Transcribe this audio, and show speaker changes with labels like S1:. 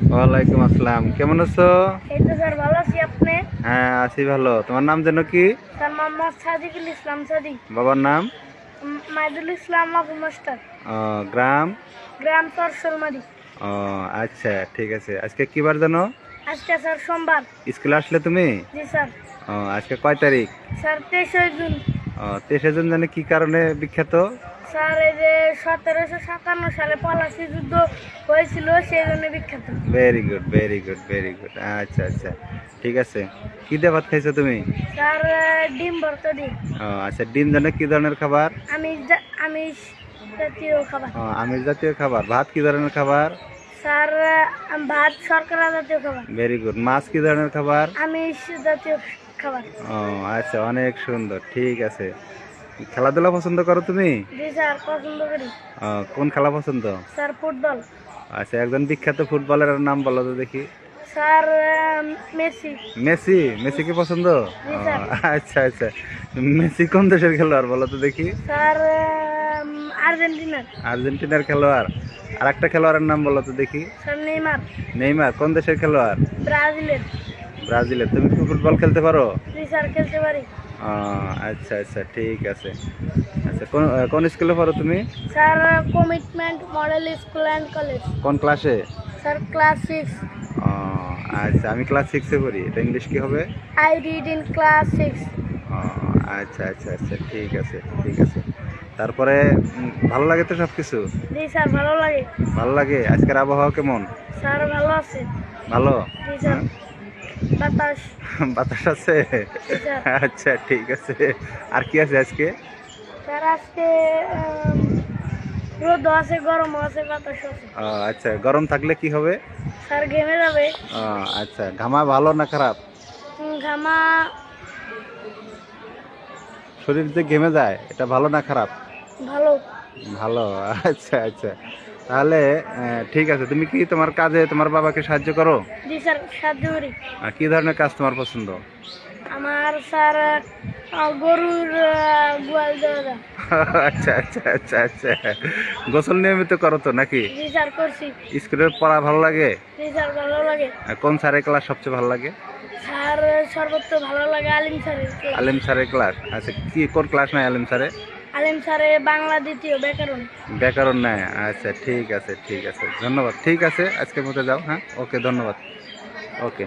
S1: ওয়ালাইকুম আসসালাম, কেমন আছো?
S2: এই তো স্যার ভালো আছি। আপনি?
S1: হ্যাঁ, আছি ভালো। তোমার নাম যেন কি?
S2: স্যার মোহাম্মদ সাদিকুল ইসলাম সাদিক।
S1: বাবার নাম?
S2: মাইদুল ইসলাম আবু মাস্টার।
S1: গ্রাম?
S2: গ্রাম চরসলমারি।
S1: ও, আচ্ছা ঠিক আছে। আজকে কি বার জানো?
S2: আজকে স্যার সোমবার।
S1: স্কুলে আসলে তুমি?
S2: জি স্যার।
S1: আজকে কয় তারিখ?
S2: Sir 23 June.
S1: 23 জন জানে কি কারণে বিখ্যাত?
S2: স্যার এই যে 1757 সালে পলাশী যুদ্ধ হয়েছিল, সেই জন্য বিখ্যাত।
S1: Very good, very good, very good. আচ্ছা আচ্ছা, ঠিক আছে। কি দিয়ে ভাত খাইছো তুমি?
S2: স্যার ডিম ভর্তা দিয়ে।
S1: আচ্ছা, ডিম জানে কি ধরনের খাবার?
S2: আমিষ জাতীয় খাবার।
S1: আমিষ জাতীয় খাবার। ভাত কি ধরনের খাবার?
S2: স্যার ভাত শর্করা জাতীয় খাবার।
S1: Very good. মাছ কি ধরনের খাবার?
S2: আমিষ জাতীয় খাবার।
S1: ও, আচ্ছা, অনেক সুন্দর, ঠিক আছে। খেলাধুলা পছন্দ করো তুমি?
S2: জি স্যার, পছন্দ করি।
S1: কোন খেলা পছন্দ?
S2: Sir football.
S1: আচ্ছা, একজন বিখ্যাত ফুটবলারের নাম বলো তো দেখি।
S2: Sir Messi.
S1: মেসি? মেসি কি পছন্দ?
S2: জি স্যার।
S1: আচ্ছা আচ্ছা, মেসি কোন দেশের খেলোয়াড় বলো তো দেখি।
S2: স্যার আর্জেন্টিনার।
S1: আর্জেন্টিনার খেলোয়াড়। আর একটা খেলোয়াড়ের নাম বলো তো দেখি।
S2: Sir Neymar.
S1: নেইমার কোন দেশের খেলোয়াড়?
S2: ব্রাজিলের।
S1: ব্রাজিলের। তুমি কি ফুটবল খেলতে পারো?
S2: জি স্যার, খেলতে পারি।
S1: আচ্ছা আচ্ছা, ঠিক আছে। আচ্ছা, কোন কোন স্কুলে পড়ো তুমি?
S2: Sir commitment model school and college.
S1: কোন ক্লাসে?
S2: Sir class 6।
S1: আচ্ছা, আমি ক্লাস 6-এ পড়ি। এটা ইংলিশ কি হবে?
S2: I read in class 6।
S1: আচ্ছা আচ্ছা আচ্ছা, ঠিক আছে ঠিক আছে। তারপরে ভালো লাগে তো সব কিছু?
S2: জি স্যার, ভালো লাগে।
S1: ভালো লাগে। আজকের আবহাওয়া কেমন?
S2: স্যার ভালো আছে।
S1: ভালো?
S2: জি স্যার। বাতাস।
S1: বাতাস আছে?
S2: জি স্যার।
S1: আচ্ছা ঠিক আছে। আর কি আছে আজকে?
S2: স্যার আজকে রোদ আছে, গরমও আছে, বাতাসও আছে।
S1: আচ্ছা, গরম থাকলে কি হবে?
S2: স্যার ঘেমে যাবে।
S1: আচ্ছা, ঘামা ভালো না খারাপ?
S2: ঘামা।
S1: শরীর যে ঘেমে যায়, এটা ভালো না খারাপ?
S2: ভালো।
S1: ভালো। আচ্ছা আচ্ছা, তাহলে ঠিক আছে। তুমি কি তোমার কাজে তোমার বাবাকে সাহায্য করো?
S2: জি স্যার, সাহায্য করি।
S1: কি ধরনের কাজ তোমার পছন্দ?
S2: আমার স্যার গরুর গোয়াল দেওয়া।
S1: আচ্ছা আচ্ছা আচ্ছা আচ্ছা, গোসল নিয়মিত করো তো নাকি?
S2: জি স্যার, করছি।
S1: স্কুলের পড়া ভালো লাগে?
S2: জি স্যার, ভালো লাগে।
S1: কোন স্যারের ক্লাস সবচেয়ে ভালো লাগে?
S2: স্যার সর্বত্র ভালো লাগে আলিম স্যারের ক্লাস।
S1: আলিম স্যারের ক্লাস। আচ্ছা, কি কোন ক্লাস নাই আলিম স্যারে?
S2: আলিম স্যারে বাংলা দ্বিতীয় ব্যাকরণ।
S1: ব্যাকরণ নাই। আচ্ছা ঠিক আছে ঠিক আছে, ধন্যবাদ। ঠিক আছে, আজকের মতো যাও। হ্যাঁ, ওকে, ধন্যবাদ। ওকে।